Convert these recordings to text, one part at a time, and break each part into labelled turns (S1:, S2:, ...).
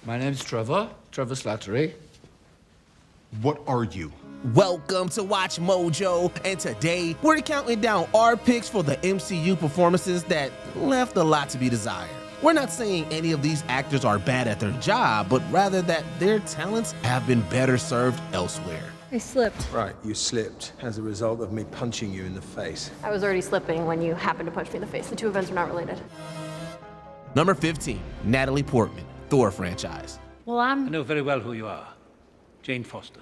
S1: My name's Trevor Slattery.
S2: What are you?
S3: Welcome to Watch Mojo, and today we're counting down our picks for the MCU performances that left a lot to be desired. We're not saying any of these actors are bad at their job, but rather that their talents have been better served elsewhere.
S4: I slipped.
S5: Right, you slipped as a result of me punching you in the face.
S4: I was already slipping when you happened to punch me in the face. The two events are not related.
S3: Number 15, Natalie Portman, Thor franchise.
S4: Well,
S6: I know very well who you are. Jane Foster.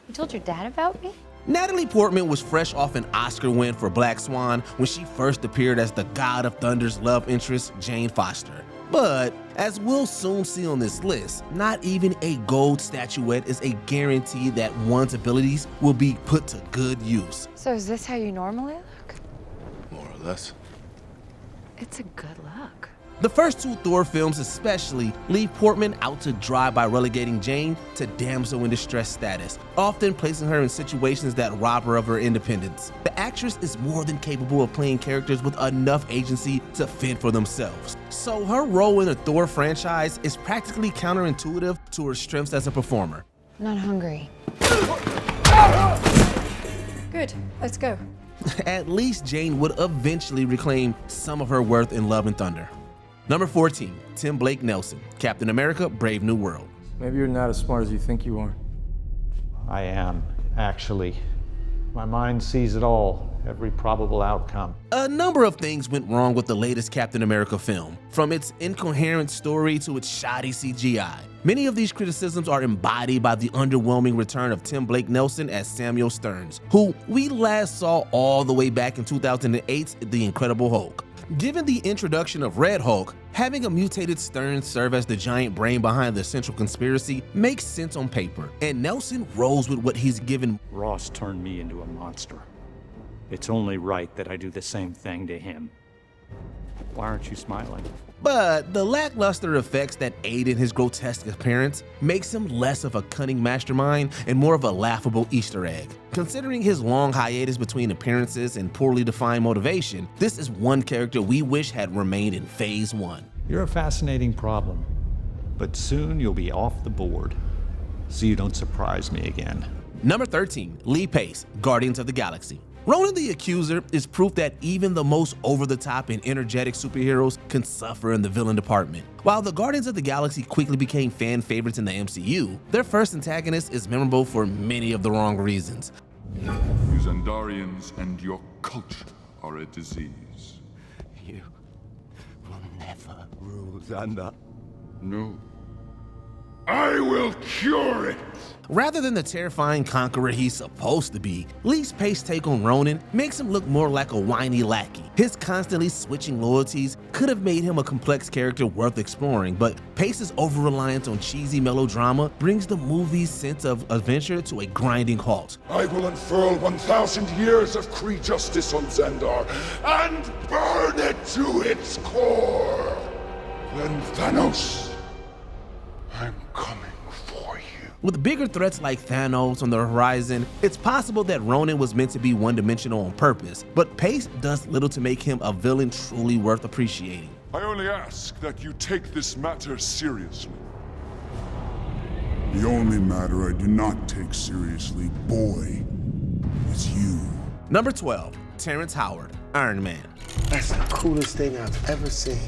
S4: You told your dad about me?
S3: Natalie Portman was fresh off an Oscar win for Black Swan when she first appeared as the God of Thunder's love interest, Jane Foster. But, as we'll soon see on this list, not even a gold statuette is a guarantee that one's abilities will be put to good use.
S7: So is this how you normally look?
S2: More or less.
S7: It's a good look.
S3: The first two Thor films especially leave Portman out to dry by relegating Jane to damsel in distress status, often placing her in situations that rob her of her independence. The actress is more than capable of playing characters with enough agency to fend for themselves. So her role in the Thor franchise is practically counterintuitive to her strengths as a performer.
S7: I'm not hungry.
S4: Good. Let's go.
S3: At least Jane would eventually reclaim some of her worth in Love and Thunder. Number 14, Tim Blake Nelson, Captain America, Brave New World.
S8: Maybe you're not as smart as you think you are.
S9: I am, actually. My mind sees it all, every probable outcome.
S3: A number of things went wrong with the latest Captain America film, from its incoherent story to its shoddy CGI. Many of these criticisms are embodied by the underwhelming return of Tim Blake Nelson as Samuel Stearns, who we last saw all the way back in 2008's The Incredible Hulk. Given the introduction of Red Hulk, having a mutated Stearns serve as the giant brain behind the central conspiracy makes sense on paper, and Nelson rolls with what he's given.
S9: Ross turned me into a monster. It's only right that I do the same thing to him. Why aren't you smiling?
S3: But the lackluster effects that aid in his grotesque appearance makes him less of a cunning mastermind and more of a laughable Easter egg. Considering his long hiatus between appearances and poorly defined motivation, this is one character we wish had remained in Phase 1.
S9: You're a fascinating problem, but soon you'll be off the board, so you don't surprise me again.
S3: Number 13, Lee Pace, Guardians of the Galaxy. Ronan the Accuser is proof that even the most over-the-top and energetic superheroes can suffer in the villain department. While the Guardians of the Galaxy quickly became fan favorites in the MCU, their first antagonist is memorable for many of the wrong reasons.
S10: You Xandarians and your culture are a disease.
S11: You will never rule Xandar.
S10: No. I will cure it!
S3: Rather than the terrifying conqueror he's supposed to be, Lee's Pace's take on Ronan makes him look more like a whiny lackey. His constantly switching loyalties could have made him a complex character worth exploring, but Pace's over-reliance on cheesy melodrama brings the movie's sense of adventure to a grinding halt.
S10: I will unfurl 1,000 years of Kree justice on Xandar and burn it to its core. Then Thanos, I'm coming for you.
S3: With bigger threats like Thanos on the horizon, it's possible that Ronan was meant to be one-dimensional on purpose, but Pace does little to make him a villain truly worth appreciating.
S10: I only ask that you take this matter seriously. The only matter I do not take seriously, boy, is you.
S3: Number 12, Terrence Howard, Iron Man.
S11: That's the coolest thing I've ever seen.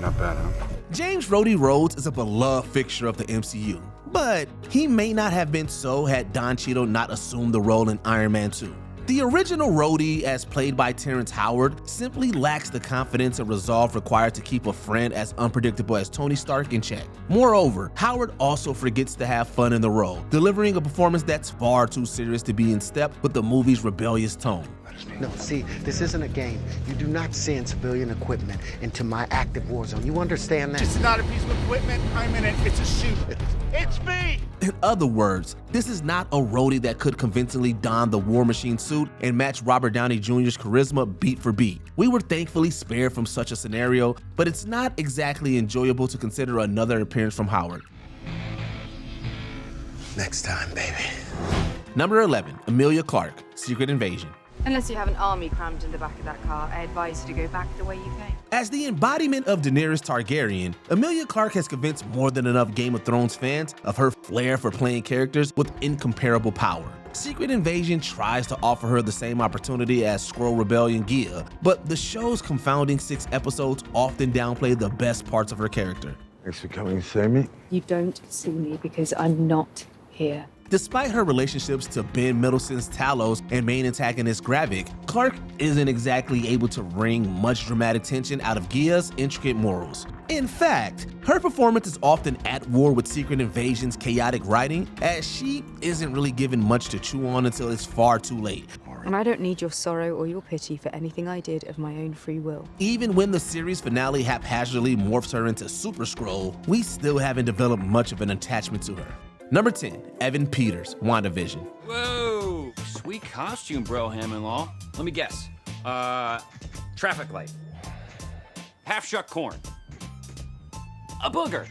S2: Not bad, huh?
S3: James Rhodey Rhodes is a beloved fixture of the MCU, but he may not have been so had Don Cheadle not assumed the role in Iron Man 2. The original Rhodey, as played by Terrence Howard, simply lacks the confidence and resolve required to keep a friend as unpredictable as Tony Stark in check. Moreover, Howard also forgets to have fun in the role, delivering a performance that's far too serious to be in step with the movie's rebellious tone.
S11: No, see, this isn't a game. You do not send civilian equipment into my active war zone. You understand that?
S12: It's not a piece of equipment. I'm in it. It's a shoot. It's me!
S3: In other words, this is not a Rhodey that could convincingly don the War Machine suit and match Robert Downey Jr.'s charisma beat for beat. We were thankfully spared from such a scenario, but it's not exactly enjoyable to consider another appearance from Howard.
S11: Next time, baby.
S3: Number 11, Emilia Clarke, Secret Invasion.
S13: Unless you have an army crammed in the back of that car, I advise you to go back the way you came.
S3: As the embodiment of Daenerys Targaryen, Emilia Clarke has convinced more than enough Game of Thrones fans of her flair for playing characters with incomparable power. Secret Invasion tries to offer her the same opportunity as Skrull Rebellion Gia, but the show's confounding 6 episodes often downplay the best parts of her character.
S14: Thanks for coming to see me.
S13: You don't see me because I'm not here.
S3: Despite her relationships to Ben Mendelsohn's Talos and main antagonist Gravik, Clarke isn't exactly able to wring much dramatic tension out of Gia's intricate morals. In fact, her performance is often at war with Secret Invasion's chaotic writing, as she isn't really given much to chew on until it's far too late.
S13: And I don't need your sorrow or your pity for anything I did of my own free will.
S3: Even when the series finale haphazardly morphs her into Super Skrull, we still haven't developed much of an attachment to her. Number 10, Evan Peters, WandaVision.
S15: Whoa, sweet costume, bro, Ham-in-Law. Let me guess. Traffic light. Half-shuck corn. A booger.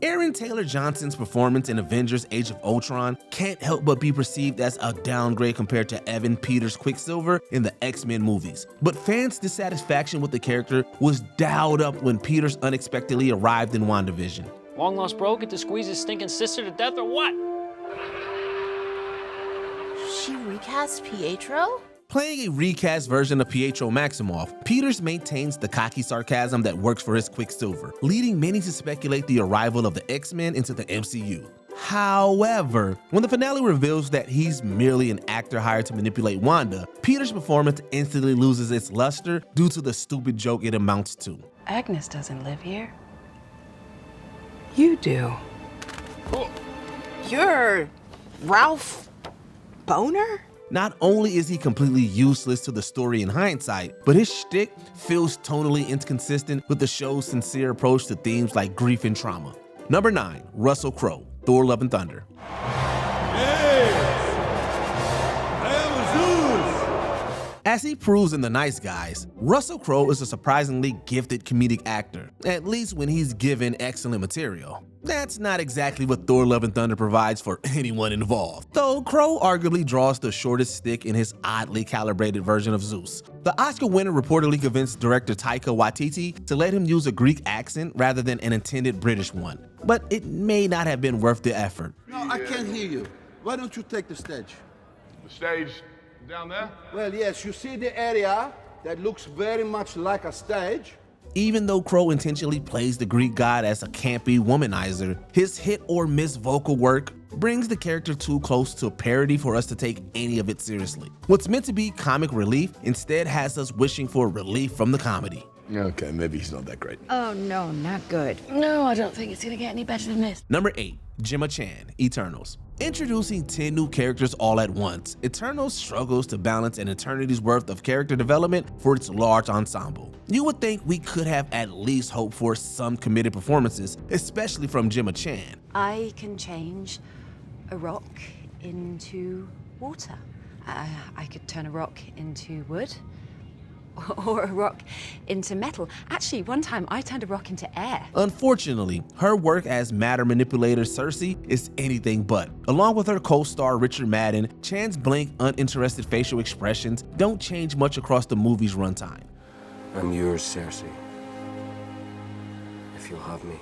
S3: Aaron Taylor Johnson's performance in Avengers Age of Ultron can't help but be perceived as a downgrade compared to Evan Peters' Quicksilver in the X-Men movies. But fans' dissatisfaction with the character was dialed up when Peters unexpectedly arrived in WandaVision.
S15: Long lost bro get to squeeze his stinking sister to death or what?
S16: She recast Pietro?
S3: Playing a recast version of Pietro Maximoff, Peters maintains the cocky sarcasm that works for his Quicksilver, leading many to speculate the arrival of the X-Men into the MCU. However, when the finale reveals that he's merely an actor hired to manipulate Wanda, Peters' performance instantly loses its luster due to the stupid joke it amounts to.
S16: Agnes doesn't live here.
S17: You do.
S16: You're Ralph Boner?
S3: Not only is he completely useless to the story in hindsight, but his shtick feels tonally inconsistent with the show's sincere approach to themes like grief and trauma. Number 9, Russell Crowe, Thor: Love and Thunder. As he proves in The Nice Guys, Russell Crowe is a surprisingly gifted comedic actor, at least when he's given excellent material. That's not exactly what Thor: Love and Thunder provides for anyone involved, though Crowe arguably draws the shortest stick in his oddly calibrated version of Zeus. The Oscar winner reportedly convinced director Taika Waititi to let him use a Greek accent rather than an intended British one, but it may not have been worth the effort.
S18: No, I can't hear you. Why don't you take the stage?
S10: The stage down there?
S18: Well, yes, you see the area that looks very much like a stage?
S3: Even though Crowe intentionally plays the Greek god as a campy womanizer, his hit-or-miss vocal work brings the character too close to parody for us to take any of it seriously. What's meant to be comic relief instead has us wishing for relief from the comedy.
S2: Okay, maybe he's not that great.
S16: Oh, no, not good. No, I don't think it's gonna get any better than this.
S3: Number 8, Gemma Chan, Eternals. Introducing 10 new characters all at once, Eternals struggles to balance an eternity's worth of character development for its large ensemble. You would think we could have at least hoped for some committed performances, especially from Gemma Chan.
S19: I can change a rock into water. I could turn a rock into wood. Or a rock into metal. Actually, one time I turned a rock into air.
S3: Unfortunately, her work as matter manipulator Cersei is anything but. Along with her co-star Richard Madden, Chan's blank, uninterested facial expressions don't change much across the movie's runtime.
S20: I'm yours, Cersei. If you'll have me.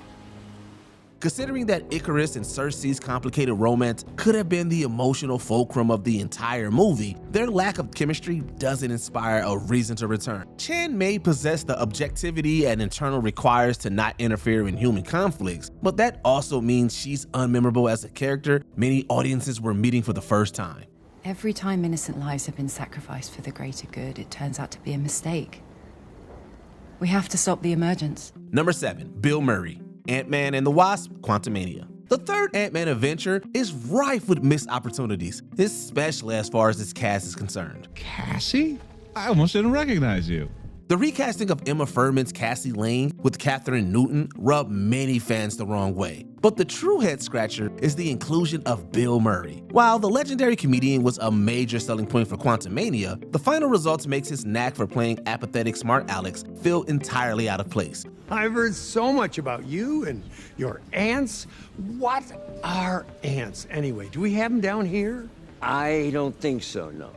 S3: Considering that Icarus and Cersei's complicated romance could have been the emotional fulcrum of the entire movie, their lack of chemistry doesn't inspire a reason to return. Chan may possess the objectivity an Eternal requires to not interfere in human conflicts, but that also means she's unmemorable as a character many audiences were meeting for the first time.
S19: Every time innocent lives have been sacrificed for the greater good, it turns out to be a mistake. We have to stop the emergence.
S3: Number 7, Bill Murray, Ant-Man and the Wasp: Quantumania. The third Ant-Man adventure is rife with missed opportunities, especially as far as its cast is concerned.
S21: Cassie? I almost didn't recognize you.
S3: The recasting of Emma Fuhrman's Cassie Lane with Katherine Newton rubbed many fans the wrong way. But the true head-scratcher is the inclusion of Bill Murray. While the legendary comedian was a major selling point for Quantumania, the final results makes his knack for playing apathetic smart Alex feel entirely out of place.
S5: I've heard so much about you and your ants. What are ants, anyway? Do we have them down here?
S22: I don't think so, no.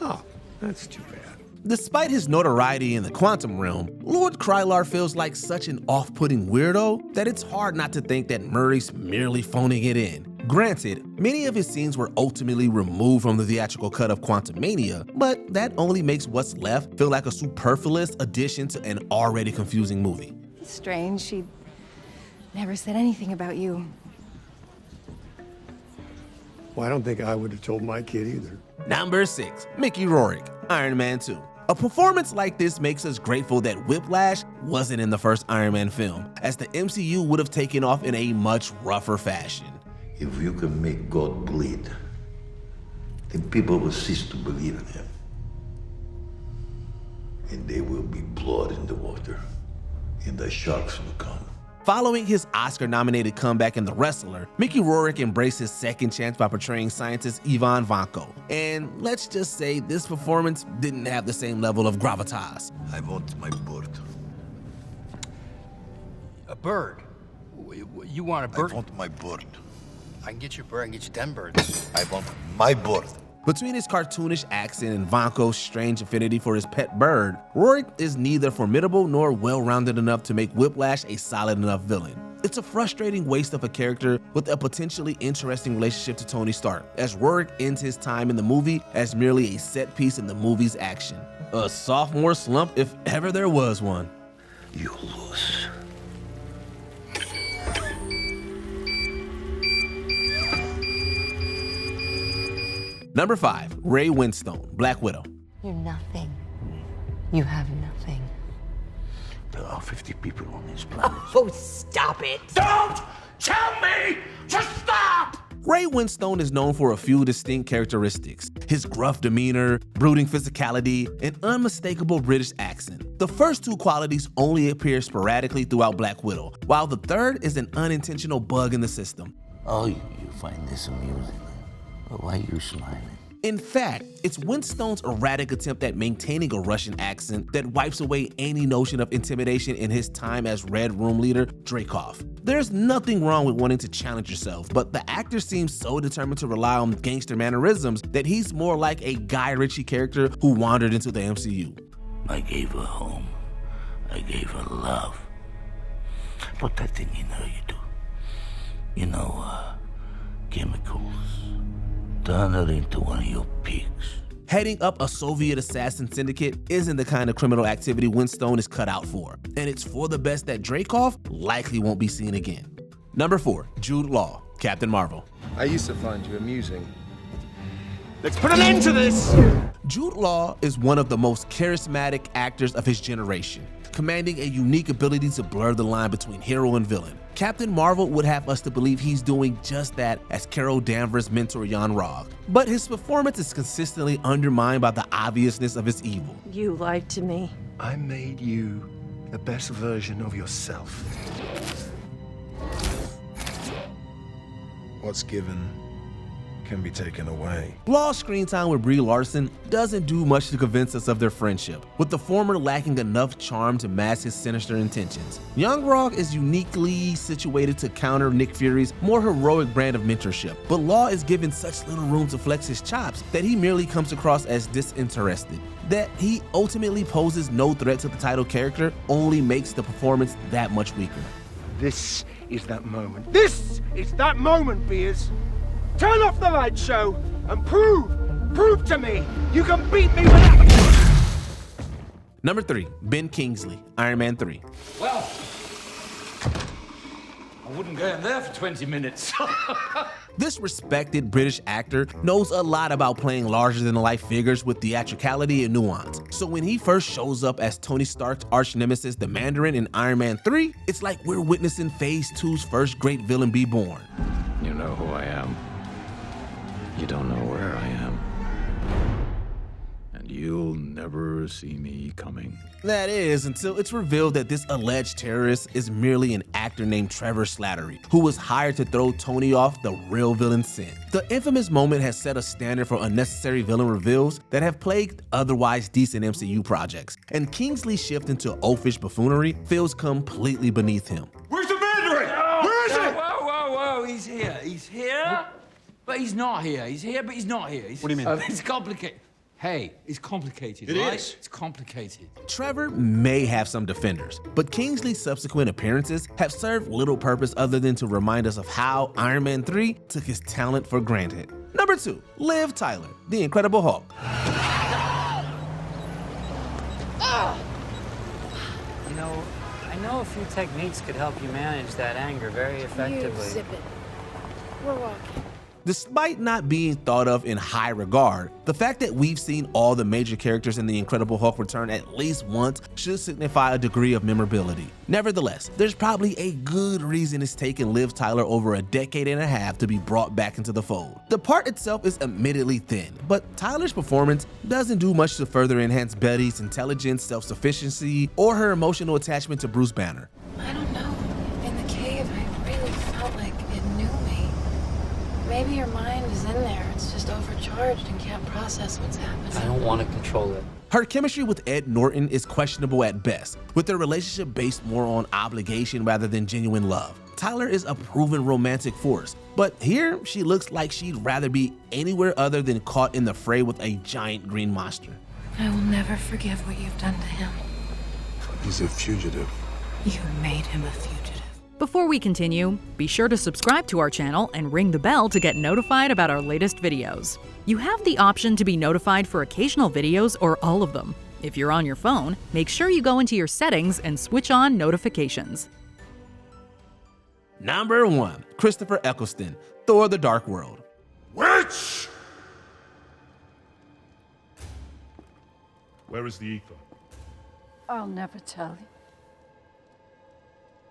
S5: Oh, That's too bad.
S3: Despite his notoriety in the quantum realm, Lord Krylar feels like such an off-putting weirdo that it's hard not to think that Murray's merely phoning it in. Granted, many of his scenes were ultimately removed from the theatrical cut of Quantumania, but that only makes what's left feel like a superfluous addition to an already confusing movie.
S7: Strange, she never said anything about you.
S5: Well, I don't think I would have told my kid either.
S3: Number 6, Mickey Rourke, Iron Man 2. A performance like this makes us grateful that Whiplash wasn't in the first Iron Man film, as the MCU would have taken off in a much rougher fashion.
S14: If you can make God bleed, then people will cease to believe in him. And there will be blood in the water, and the sharks will come.
S3: Following his Oscar-nominated comeback in The Wrestler, Mickey Rourke embraced his second chance by portraying scientist Ivan Vanko. And let's just say this performance didn't have the same level of gravitas.
S14: I want my bird.
S17: A bird? You want a bird?
S14: I want my bird.
S17: I can get you a bird and get you 10 birds.
S14: I want my bird.
S3: Between his cartoonish accent and Vanko's strange affinity for his pet bird, Rourke is neither formidable nor well-rounded enough to make Whiplash a solid enough villain. It's a frustrating waste of a character with a potentially interesting relationship to Tony Stark, as Rourke ends his time in the movie as merely a set piece in the movie's action. A sophomore slump if ever there was one.
S14: You lose.
S3: Number 5, Ray Winstone, Black Widow.
S16: You're nothing. You have nothing.
S14: There are 50 people on this planet.
S16: Oh, stop it.
S10: Don't tell me to stop!
S3: Ray Winstone is known for a few distinct characteristics: his gruff demeanor, brooding physicality, and unmistakable British accent. The first two qualities only appear sporadically throughout Black Widow, while the third is an unintentional bug in the system.
S14: Oh, you find this amusing. But why are you smiling?
S3: In fact, it's Winstone's erratic attempt at maintaining a Russian accent that wipes away any notion of intimidation in his time as Red Room leader Dreykov. There's nothing wrong with wanting to challenge yourself, but the actor seems so determined to rely on gangster mannerisms that he's more like a Guy Ritchie character who wandered into the MCU.
S14: I gave her home. I gave her love. Put that thing in her, you do. You know, chemicals. Turn her into one of your pigs.
S3: Heading up a Soviet assassin syndicate isn't the kind of criminal activity Winstone is cut out for, and it's for the best that Dreykov likely won't be seen again. Number 4, Jude Law, Captain Marvel.
S22: I used to find you amusing.
S12: Let's put an end to this!
S3: Jude Law is one of the most charismatic actors of his generation, commanding a unique ability to blur the line between hero and villain. Captain Marvel would have us to believe he's doing just that as Carol Danvers' mentor Yon-Rogg, but his performance is consistently undermined by the obviousness of his evil.
S23: You lied to me.
S22: I made you the best version of yourself. What's given can be taken away.
S3: Law's screen time with Brie Larson doesn't do much to convince us of their friendship, with the former lacking enough charm to mask his sinister intentions. Yon-Rogg is uniquely situated to counter Nick Fury's more heroic brand of mentorship, but Law is given such little room to flex his chops that he merely comes across as disinterested. That he ultimately poses no threat to the title character only makes the performance that much weaker.
S12: This is that moment. This is that moment, Beers. Turn off the light show and prove to me you can beat me without...
S3: Number 3, Ben Kingsley, Iron Man 3.
S24: Well, I wouldn't go in there for 20 minutes.
S3: This respected British actor knows a lot about playing larger-than-life figures with theatricality and nuance. So when he first shows up as Tony Stark's arch-nemesis, the Mandarin, in Iron Man 3, it's like we're witnessing Phase 2's first great villain be born.
S24: You know who I am. You don't know where I am. And you'll never see me coming.
S3: That is, until it's revealed that this alleged terrorist is merely an actor named Trevor Slattery, who was hired to throw Tony off the real villain's scent. The infamous moment has set a standard for unnecessary villain reveals that have plagued otherwise decent MCU projects, and Kingsley's shift into oafish buffoonery feels completely beneath him.
S24: Where's the Mandarin? Where is it?
S15: Whoa, he's here. He's here, but he's not here. He's here, but he's not here.
S24: What do you mean?
S15: It's complicated.
S1: Hey, it's complicated,
S2: It
S1: right?
S2: is.
S1: It's complicated.
S3: Trevor may have some defenders, but Kingsley's subsequent appearances have served little purpose other than to remind us of how Iron Man 3 took his talent for granted. Number 2, Liv Tyler, the Incredible Hulk.
S4: You know, I know a few techniques could help you manage that anger very effectively.
S7: You zip it. We're walking.
S3: Despite not being thought of in high regard, the fact that we've seen all the major characters in the Incredible Hulk return at least once should signify a degree of memorability. Nevertheless, there's probably a good reason it's taken Liv Tyler over a decade and a half to be brought back into the fold. The part itself is admittedly thin, but Tyler's performance doesn't do much to further enhance Betty's intelligence, self-sufficiency, or her emotional attachment to Bruce Banner.
S7: I don't know. In the cave, I really felt like it knew me. Maybe your mind is in there. It's just overcharged and can't process what's happening.
S4: I don't want to control it.
S3: Her chemistry with Ed Norton is questionable at best, with their relationship based more on obligation rather than genuine love. Tyler is a proven romantic force, but here she looks like she'd rather be anywhere other than caught in the fray with a giant green monster.
S7: I will never forgive what you've done to him.
S2: He's a fugitive.
S7: You made him a fugitive.
S6: Before we continue, be sure to subscribe to our channel and ring the bell to get notified about our latest videos. You have the option to be notified for occasional videos or all of them. If you're on your phone, make sure you go into your settings and switch on notifications.
S3: Number 1, Christopher Eccleston, Thor: The Dark World.
S10: Witch!
S23: Where is the ether?
S16: I'll never tell you.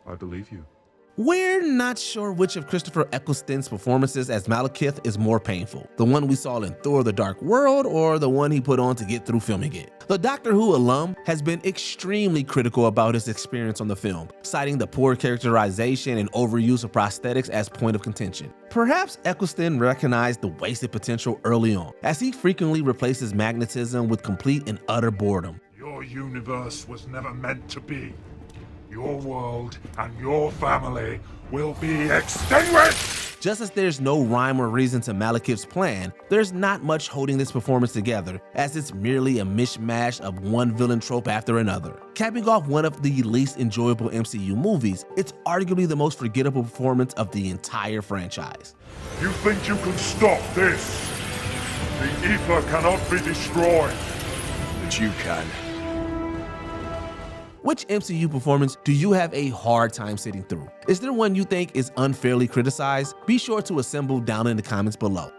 S23: I believe you.
S3: We're not sure which of Christopher Eccleston's performances as Malekith is more painful, the one we saw in Thor: The Dark World or the one he put on to get through filming it. The Doctor Who alum has been extremely critical about his experience on the film, citing the poor characterization and overuse of prosthetics as point of contention. Perhaps Eccleston recognized the wasted potential early on, as he frequently replaces magnetism with complete and utter boredom.
S10: Your universe was never meant to be. Your world and your family will be extinguished!
S3: Just as there's no rhyme or reason to Malekith's plan, there's not much holding this performance together, as it's merely a mishmash of one villain trope after another. Capping off one of the least enjoyable MCU movies, it's arguably the most forgettable performance of the entire franchise.
S10: You think you can stop this? The ether cannot be destroyed.
S2: But you can.
S3: Which MCU performance do you have a hard time sitting through? Is there one you think is unfairly criticized? Be sure to assemble down in the comments below.